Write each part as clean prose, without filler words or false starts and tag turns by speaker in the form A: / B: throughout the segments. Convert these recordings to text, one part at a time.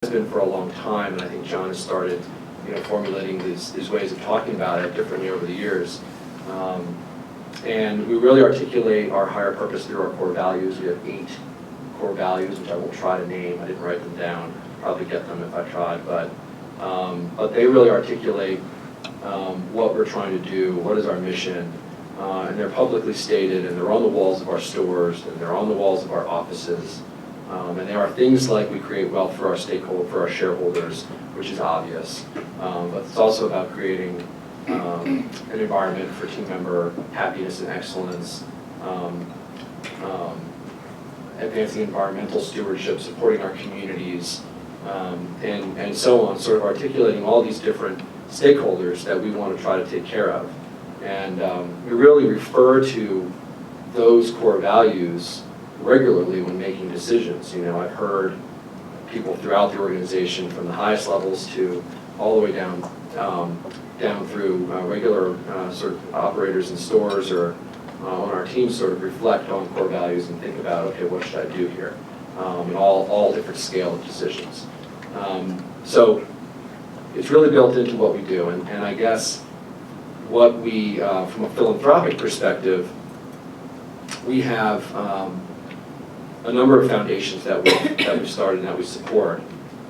A: been for a long time, and I think John has started, formulating these ways of talking about it differently over the years. And we really articulate our higher purpose through our core values. We have 8 core values, which I won't try to name. I didn't write them down. Probably get them if I tried, but they really articulate what we're trying to do, what is our mission, and they're publicly stated, and they're on the walls of our stores, and they're on the walls of our offices. And they are things like we create wealth for our shareholders, which is obvious. But it's also about creating an environment for team member happiness and excellence, advancing environmental stewardship, supporting our communities, and so on, sort of articulating all these different stakeholders that we want to try to take care of. And we really refer to those core values regularly when making decisions. I've heard people throughout the organization, from the highest levels to all the way down through regular sort of operators in stores or on our team, sort of reflect on core values and think about, okay, what should I do here? And all different scale of decisions. So it's really built into what we do, and I guess what we, from a philanthropic perspective, we have a number of foundations that we've started and that we support,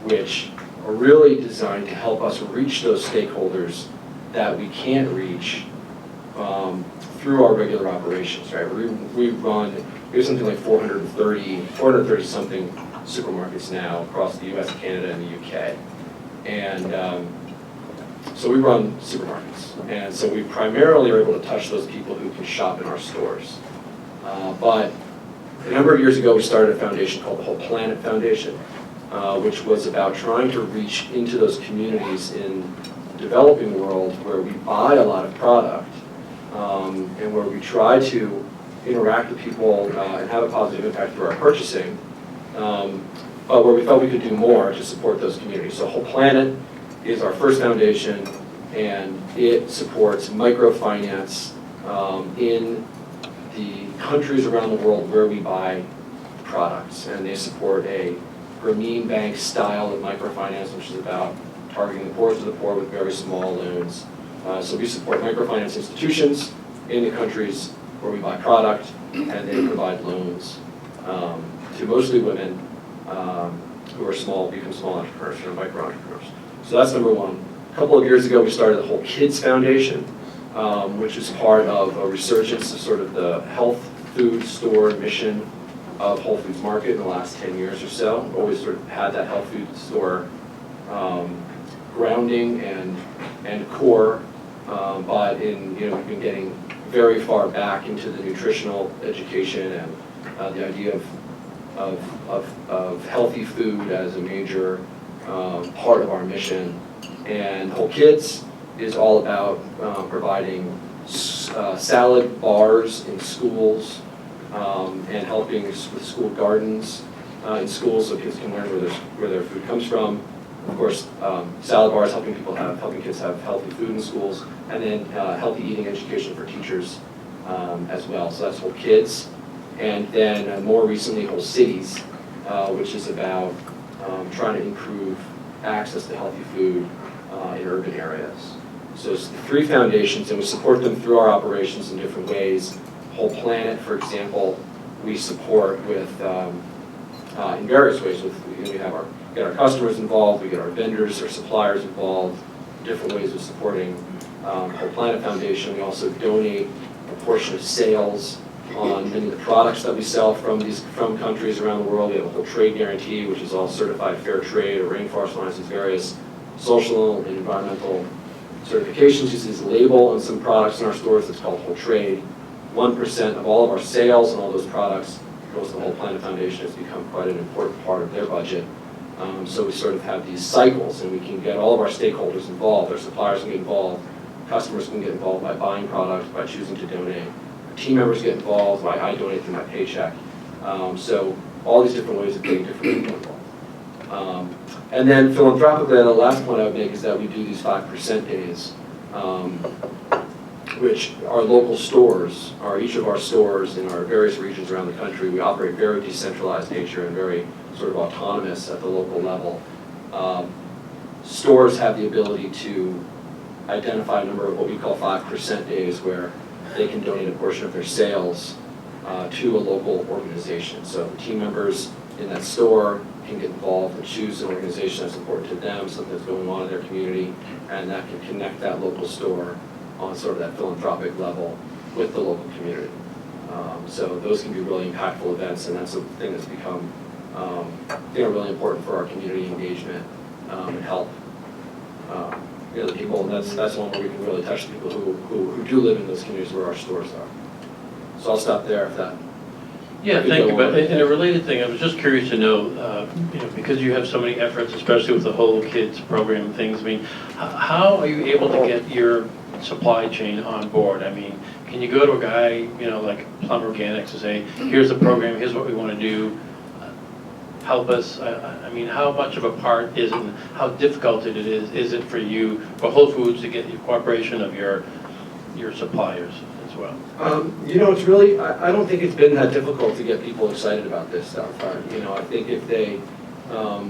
A: which are really designed to help us reach those stakeholders that we can't reach through our regular operations, right? We have something like 430 something supermarkets now across the US, Canada, and the UK. And so we run supermarkets. And so we primarily are able to touch those people who can shop in our stores. But a number of years ago, we started a foundation called the Whole Planet Foundation, which was about trying to reach into those communities in the developing world where we buy a lot of product, and where we try to interact with people and have a positive impact through our purchasing, but where we felt we could do more to support those communities. So Whole Planet is our first foundation, and it supports microfinance in the countries around the world where we buy products. And they support a Grameen Bank style of microfinance, which is about targeting the poorest of the poor with very small loans. So we support microfinance institutions in the countries where we buy product, and they provide loans to mostly women who are become small entrepreneurs, micro entrepreneurs. So that's number one. A couple of years ago, we started the Whole Kids Foundation, which is part of a resurgence of sort of the health food store mission of Whole Foods Market in the last 10 years or so. We've always sort of had that health food store grounding and core, but we've been getting very far back into the nutritional education and the idea of healthy food as a major part of our mission. And Whole Kids is all about providing salad bars in schools and helping with school gardens in schools so kids can learn where their food comes from. Of course, salad bars helping kids have healthy food in schools, and then healthy eating education for teachers as well. So that's Whole Kids. And then more recently, Whole Cities, which is about trying to improve access to healthy food in urban areas. So it's 3 foundations, and we support them through our operations in different ways. Whole Planet, for example, we support with in various ways. We get our customers involved, we get our vendors or suppliers involved, different ways of supporting Whole Planet Foundation. We also donate a portion of sales on many of the products that we sell from countries around the world. We have a whole trade guarantee, which is all certified fair trade or Rainforest Alliance's various social and environmental certifications. Uses a label on some products in our stores that's called Whole Trade. 1% of all of our sales and all those products goes to the Whole Planet Foundation. It's become quite an important part of their budget. So we sort of have these cycles, and we can get all of our stakeholders involved. Our suppliers can get involved. Customers can get involved by buying products, by choosing to donate. Team members get involved, by I donate through my paycheck. So all these different ways of getting different people involved. And then philanthropically, the last point I would make is that we do these 5% days, which our local stores, each of our stores in our various regions around the country, we operate very decentralized nature and very sort of autonomous at the local level. Stores have the ability to identify a number of what we call 5% days where they can donate a portion of their sales to a local organization. So team members in that store can get involved and choose an organization that's important to them, something that's going on in their community, and that can connect that local store on sort of that philanthropic level with the local community. So those can be really impactful events, and that's a thing that's become really important for our community engagement and help the people. And that's one where we can really touch the people who do live in those communities where our stores are. So I'll stop there if that.
B: Yeah, thank you. But in a related thing, I was just curious to know, because you have so many efforts, especially with the whole kids program and things. I mean, how are you able to get your supply chain on board? I mean, can you go to a guy, like Plum Organics and say, here's the program, here's what we want to do, help us? I mean, how much of a part is it, and how difficult it is it for you, for Whole Foods, to get the cooperation of your suppliers as well?
A: It's really, I don't think it's been that difficult to get people excited about this stuff. I think if they,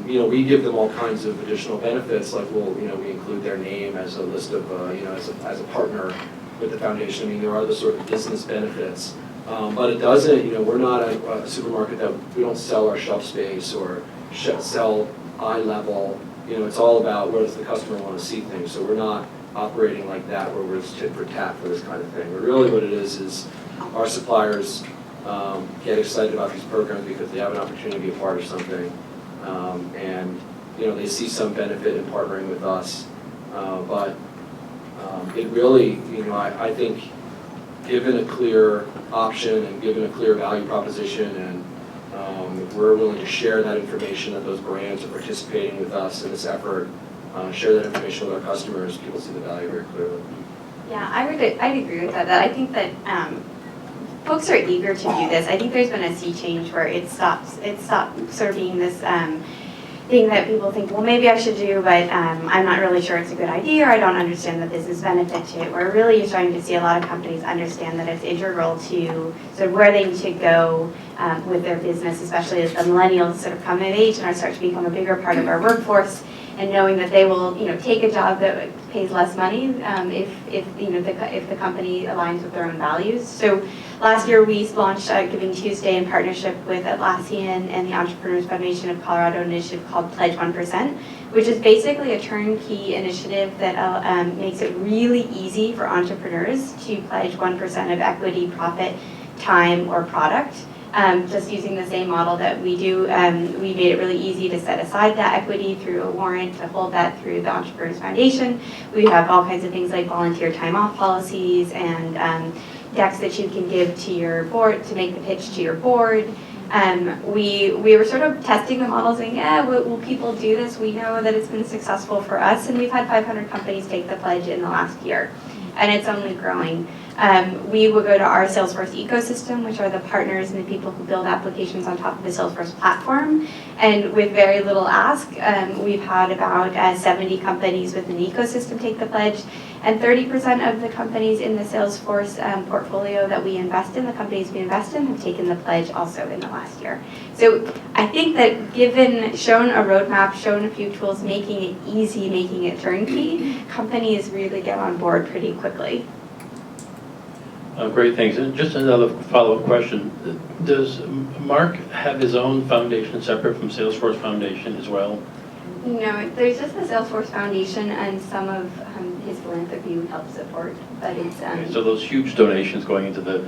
A: we give them all kinds of additional benefits, like we include their name as a list of, as a partner with the foundation. I mean, there are the sort of business benefits, but it doesn't, we're not a supermarket that, we don't sell our shelf space or sell eye level. It's all about where does the customer want to see things. So we're not operating like that where we're just tit for tat for this kind of thing. But really what it is our suppliers get excited about these programs because they have an opportunity to be a part of something. And they see some benefit in partnering with us. But it really, I think given a clear option and given a clear value proposition, and if we're willing to share that information that those brands are participating with us in this effort, share that information with our customers, people see the value very clearly.
C: Yeah, I'd agree with that. I think that folks are eager to do this. I think there's been a sea change where it stopped sort of being this thing that people think, well, maybe I should do, but I'm not really sure it's a good idea, or I don't understand the business benefit to it. We're really starting to see a lot of companies understand that it's integral to sort of where they need to go with their business, especially as the millennials sort of come of age and start to become a bigger part of our workforce, and knowing that they will, take a job that pays less money if the company aligns with their own values. So last year we launched Giving Tuesday in partnership with Atlassian and the Entrepreneurs Foundation of Colorado initiative called Pledge 1%, which is basically a turnkey initiative that makes it really easy for entrepreneurs to pledge 1% of equity, profit, time, or product. Just using the same model that we do, we made it really easy to set aside that equity through a warrant, to hold that through the Entrepreneurs Foundation. We have all kinds of things like volunteer time off policies and decks that you can give to your board to make the pitch to your board. We were sort of testing the model, saying, will people do this? We know that it's been successful for us, and we've had 500 companies take the pledge in the last year, and it's only growing. We will go to our Salesforce ecosystem, which are the partners and the people who build applications on top of the Salesforce platform. And with very little ask, we've had about 70 companies within the ecosystem take the pledge. And 30% of the companies in the Salesforce portfolio that we invest in, the companies we invest in, have taken the pledge also in the last year. So I think that shown a roadmap, shown a few tools, making it easy, making it turnkey, companies really get on board pretty quickly.
B: Great, thanks. And just another follow-up question. Does Mark have his own foundation separate from Salesforce Foundation as well?
C: No, there's just the Salesforce Foundation and some of his philanthropy we help support, but it's...
B: Okay, so those huge donations going into the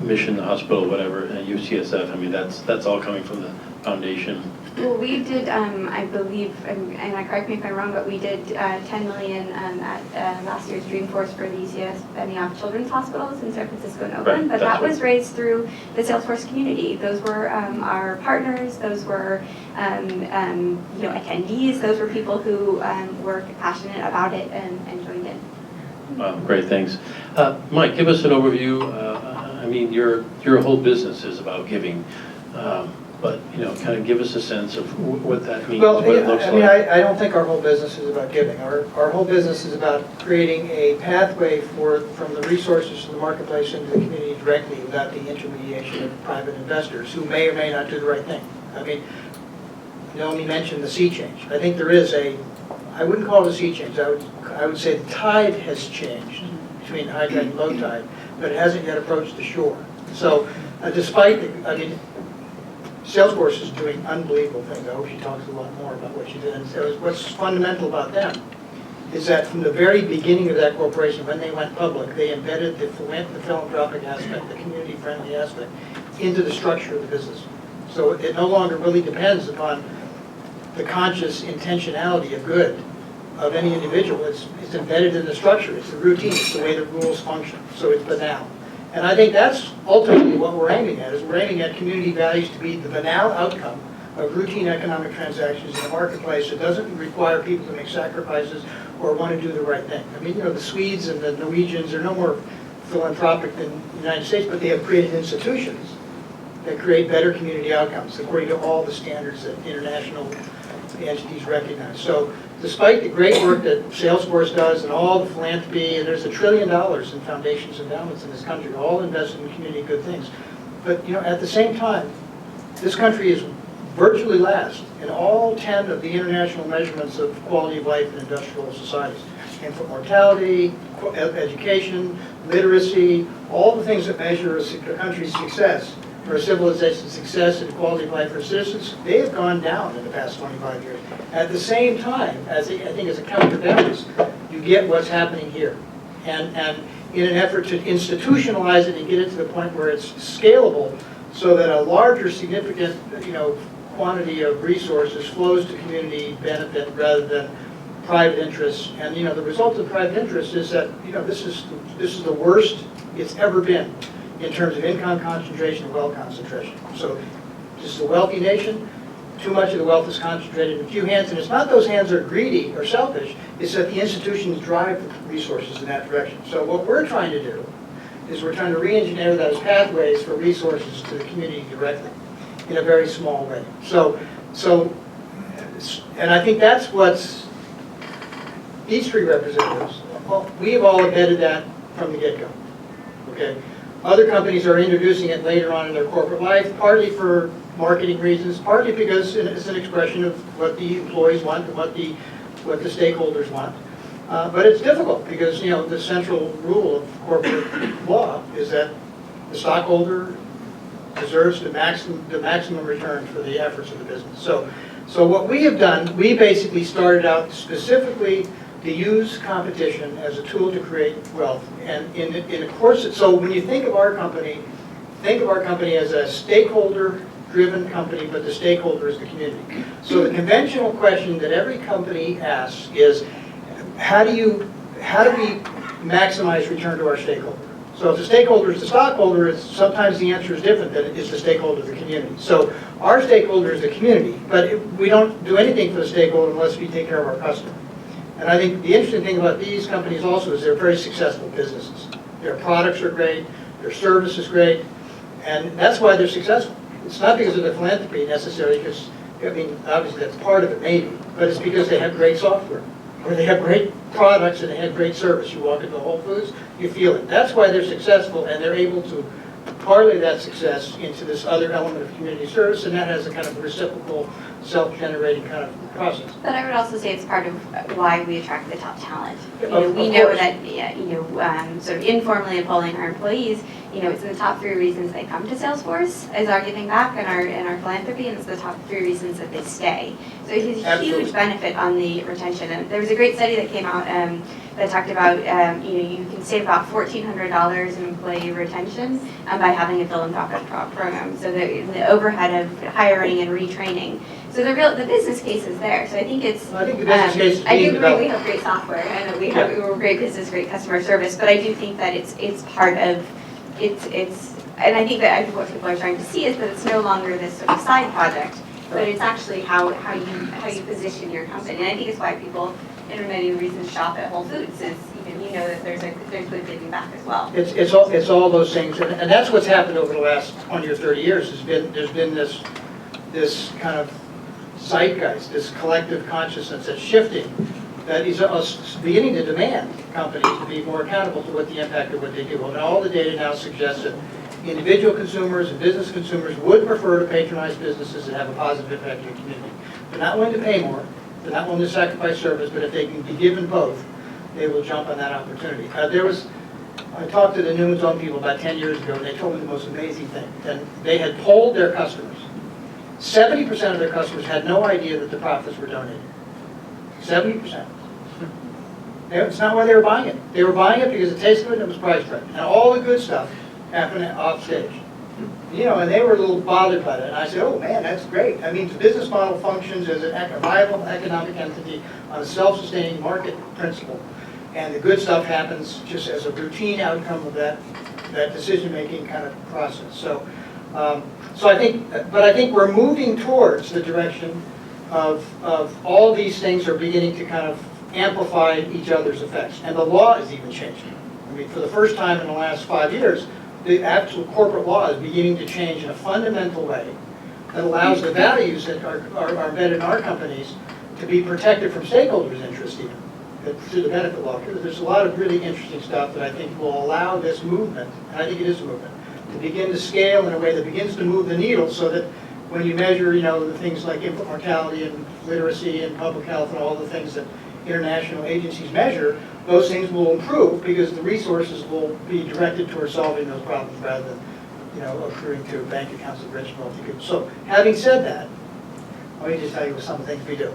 B: mission, the hospital, whatever, UCSF, I mean, that's all coming from the foundation.
C: Well, we did, I believe, and correct me if I'm wrong, but we did $10 million at last year's Dreamforce for the UCS Benioff Children's Hospitals in San Francisco and Oakland, but that was raised through the Salesforce community. Those were our partners, those were attendees, those were people who were passionate about it and joined in.
B: Wow, great, thanks. Mike, give us an overview. I mean, your whole business is about giving. But, kind of give us a sense of what that means,
D: well,
B: what it looks like.
D: I don't think our whole business is about giving. Our whole business is about creating a pathway from the resources to the marketplace into the community directly without the intermediation of private investors who may or may not do the right thing. I mean, Naomi mentioned the sea change. I think there is I wouldn't call it a sea change. I would say the tide has changed between high tide and low tide, but it hasn't yet approached the shore. So despite, Salesforce is doing unbelievable things. I hope she talks a lot more about what she did. And so what's fundamental about them is that from the very beginning of that corporation, when they went public, they embedded the philanthropic aspect, the community-friendly aspect, into the structure of the business. So it no longer really depends upon the conscious intentionality of good of any individual. It's embedded in the structure. It's the routine. It's the way the rules function. So it's banal. And I think that's ultimately what we're aiming at, is we're aiming at community values to be the banal outcome of routine economic transactions in a marketplace that doesn't require people to make sacrifices or want to do the right thing. I mean, the Swedes and the Norwegians are no more philanthropic than the United States, but they have created institutions that create better community outcomes according to all the standards that international entities recognize. So despite the great work that Salesforce does and all the philanthropy, and there's $1 trillion in foundations and endowments in this country, all invested in community good things. But at the same time, this country is virtually last in all 10 of the international measurements of quality of life in industrial societies. Infant mortality, education, literacy, all the things that measure a country's success, or a civilization's success and quality of life for citizens, they have gone down in the past 25 years. At the same time, I think as a counterbalance, you get what's happening here. And in an effort to institutionalize it and get it to the point where it's scalable so that a larger significant quantity of resources flows to community benefit rather than private interests. And the result of private interest is that this is the worst it's ever been in terms of income concentration and wealth concentration. So this is a wealthy nation. Too much of the wealth is concentrated in a few hands, and it's not those hands are greedy or selfish, it's that the institutions drive the resources in that direction. So what we're trying to do is we're trying to re-engineer those pathways for resources to the community directly in a very small way. And I think that's what's, these three representatives, well, we've all embedded that from the get-go, okay? Other companies are introducing it later on in their corporate life, partly for marketing reasons, partly because it's an expression of what the employees want and what the stakeholders want. But it's difficult because the central rule of corporate law is that the stockholder deserves the maximum return for the efforts of the business. So what we have done, we basically started out specifically to use competition as a tool to create wealth. And in a course, so when you think of our company as a stakeholder-driven company, but the stakeholder is the community. So the conventional question that every company asks is, how do we maximize return to our stakeholder? So if the stakeholder is the stockholder, sometimes the answer is different than it is the stakeholder of the community. So our stakeholder is the community, but we don't do anything for the stakeholder unless we take care of our customer. And I think the interesting thing about these companies also is they're very successful businesses. Their products are great, their service is great, and that's why they're successful. It's not because of the philanthropy necessarily, because, obviously that's part of it maybe, but it's because they have great software, or they have great products and they have great service. You walk into Whole Foods, you feel it. That's why they're successful, and they're able to parlay that success into this other element of community service, and that has a kind of reciprocal, self-generating kind of process.
C: But I would also say it's part of why we attract the top talent.
D: Of
C: We know
D: course.
C: that, sort of informally in polling our employees, it's in the top 3 reasons they come to Salesforce is our giving back and our philanthropy, and it's the top 3 reasons that they stay. So it has a
D: Absolutely.
C: huge benefit on the retention. And there was a great study that came out that talked about, you can save about $1,400 in employee retention by having a philanthropic program. So the overhead of hiring and retraining. So the business case is there. So I think it's.
D: I think the business case is
C: I
D: being
C: do agree. We
D: developed.
C: have great software and we're great business, great customer service. But I do think that it's part of and I think what people are trying to see is that it's no longer this sort of side project, but it's actually how you position your company. And I think it's why people, in many reasons, shop at Whole Foods is that there's good giving back as well.
D: It's all those things, and that's what's happened over the last 20 or 30 years. There's been this kind of zeitgeist, this collective consciousness that's shifting, that is beginning to demand companies to be more accountable to what the impact of what they do. And all the data now suggests that individual consumers and business consumers would prefer to patronize businesses that have a positive impact on the community. They're not willing to pay more, they're not willing to sacrifice service, but if they can be given both, they will jump on that opportunity. I talked to the Newman's Own people about 10 years ago, and they told me the most amazing thing. And they had polled their customers. 70% of their customers had no idea that the profits were donated. 70%. It's not why they were buying it. They were buying it because it tasted good and it was priced right. And all the good stuff happened off stage. You know, and they were a little bothered by that. And I said, oh man, that's great. That means the business model functions as a viable economic entity on a self-sustaining market principle. And the good stuff happens just as a routine outcome of that decision-making kind of process. So I think we're moving towards the direction of all these things are beginning to kind of amplify each other's effects. And the law is even changing. I mean, for the first time in the last 5 years, the actual corporate law is beginning to change in a fundamental way that allows the values that are embedded in our companies to be protected from stakeholders' interest even, through the benefit law. There's a lot of really interesting stuff that I think will allow this movement, and I think it is a movement, to begin to scale in a way that begins to move the needle so that when you measure, you know, the things like infant mortality and literacy and public health and all the things that international agencies measure, those things will improve because the resources will be directed towards solving those problems rather than, you know, accruing to bank accounts of rich and wealthy people. So, having said that, let me just tell you some of the things we do.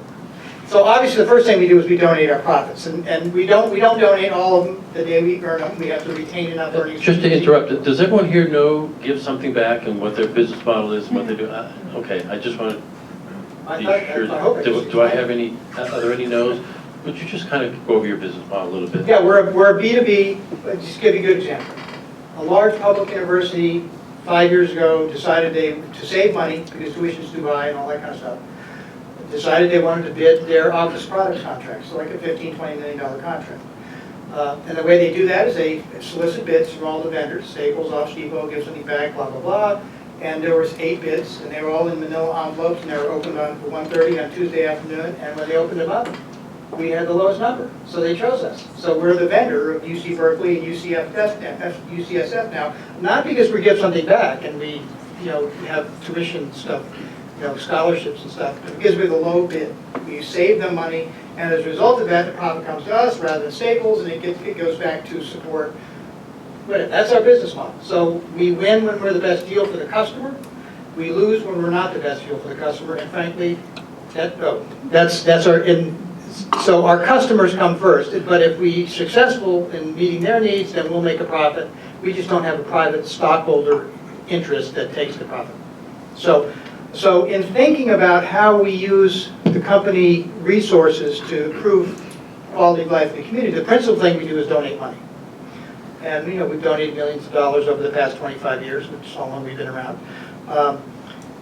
D: So obviously the first thing we do is we donate our profits, and we don't donate all of them the day we earn them. We have to retain enough earnings.
B: Just to interrupt, does everyone here know give something back and what their business model is and what they do? Okay, I just want to be sure. Do I have any? Are there any no's? Would you just kind of go over your business model a little bit?
D: Yeah, we're a B2B. Let's just give you a good example. A large public university 5 years ago decided to save money because tuition's too high and all that kind of stuff. Decided they wanted to bid their office products contracts, so like a $15, $20 million contract. And the way they do that is they solicit bids from all the vendors, Staples, Office Depot, Give Something Back, blah, blah, blah. And there was 8 bids, and they were all in manila envelopes, and they were opened on 1:30 on Tuesday afternoon, and when they opened them up, we had the lowest number, so they chose us. So we're the vendor of UC Berkeley and UCSF now, not because we give something back and we, you know, have tuition stuff, you know, scholarships and stuff, but because we're the low bid. We save them money, and as a result of that, the profit comes to us rather than Staples, and it goes back to support. But that's our business model. So we win when we're the best deal for the customer. We lose when we're not the best deal for the customer, and frankly, that's our. So our customers come first, but if we're successful in meeting their needs, then we'll make a profit. We just don't have a private stockholder interest that takes the profit. So in thinking about how we use the company resources to improve quality of life in the community, the principal thing we do is donate money. And you know, we've donated millions of dollars over the past 25 years, which is how long we've been around.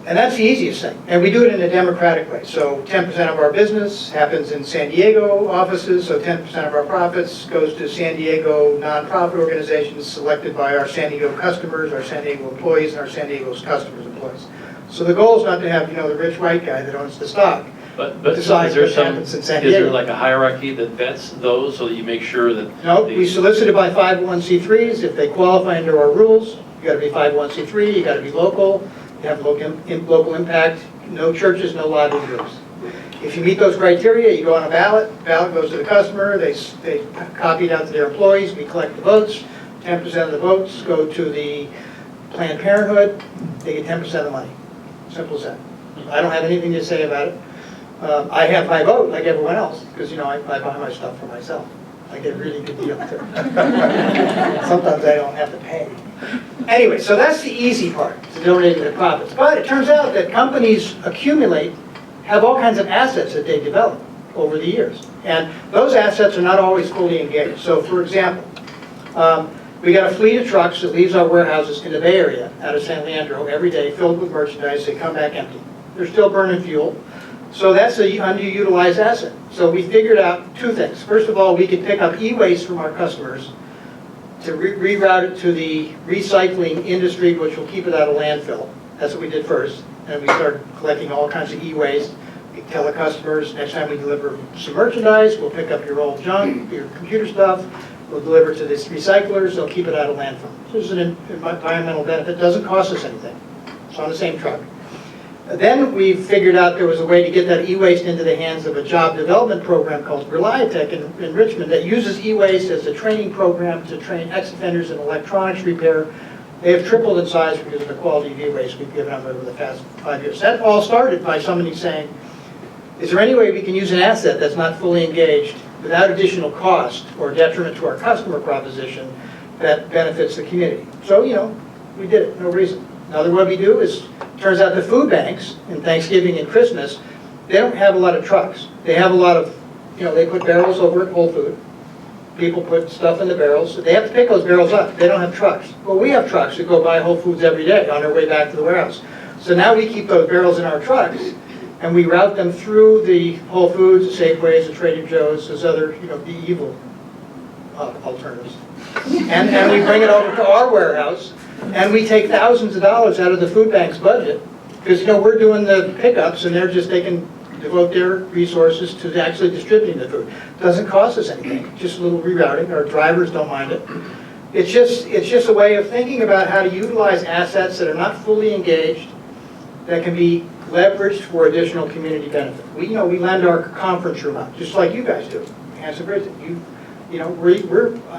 D: And that's the easiest thing. And we do it in a democratic way. So 10% of our business happens in San Diego offices, so 10% of our profits goes to San Diego nonprofit organizations selected by our San Diego customers, our San Diego employees, and our San Diego's customers' employees. So the goal is not to have, you know, the rich white guy that owns the stock
B: But
D: decide what happens in San Diego.
B: Is there like a hierarchy that vets those so that you make sure that?
D: No, we solicited by 501c3s. If they qualify under our rules, you got to be 501c3, you got to be local. You have local impact, no churches, no lobbying groups. If you meet those criteria, you go on a ballot goes to the customer, they copy it out to their employees, we collect the votes, 10% of the votes go to the Planned Parenthood, they get 10% of the money. Simple as that. I don't have anything to say about it. I have my vote like everyone else, because you know I buy my stuff for myself. I get a really good deal too. Sometimes I don't have to pay. Anyway, so that's the easy part, to donate their profits. But it turns out that companies have all kinds of assets that they develop over the years. And those assets are not always fully engaged. So for example, we got a fleet of trucks that leaves our warehouses in the Bay Area out of San Leandro every day filled with merchandise. They come back empty. They're still burning fuel. So that's an underutilized asset. So we figured out 2 things. First of all, we could pick up e-waste from our customers to reroute it to the recycling industry, which will keep it out of landfill. That's what we did first. And we started collecting all kinds of e-waste. We tell the customers, next time we deliver some merchandise, we'll pick up your old junk, your computer stuff. We'll deliver it to these recyclers, they'll keep it out of landfill. So there's an environmental benefit, doesn't cost us anything. It's on the same truck. Then we figured out there was a way to get that e-waste into the hands of a job development program called Reliatech in Richmond that uses e-waste as a training program to train ex-offenders in electronics repair. They have tripled in size because of the quality of e-waste we've given them over the past 5 years. That all started by somebody saying, is there any way we can use an asset that's not fully engaged without additional cost or detriment to our customer proposition that benefits the community? So, we did it, no reason. Another what we do is, turns out the food banks in Thanksgiving and Christmas, they don't have a lot of trucks. They have a lot of, they put barrels over at Whole Food. People put stuff in the barrels. They have to pick those barrels up. They don't have trucks. Well, we have trucks that go by Whole Foods every day on their way back to the warehouse. So now we keep those barrels in our trucks, and we route them through the Whole Foods, the Safeways, the Trader Joe's, those other, the evil alternatives. And we bring it over to our warehouse, and we take thousands of dollars out of the food bank's budget, because, we're doing the pickups, and they can devote their resources to actually distributing the food. Doesn't cost us anything, just a little rerouting. Our drivers don't mind it. It's just a way of thinking about how to utilize assets that are not fully engaged, that can be leveraged for additional community benefit. We lend our conference room out, just like you guys do. We're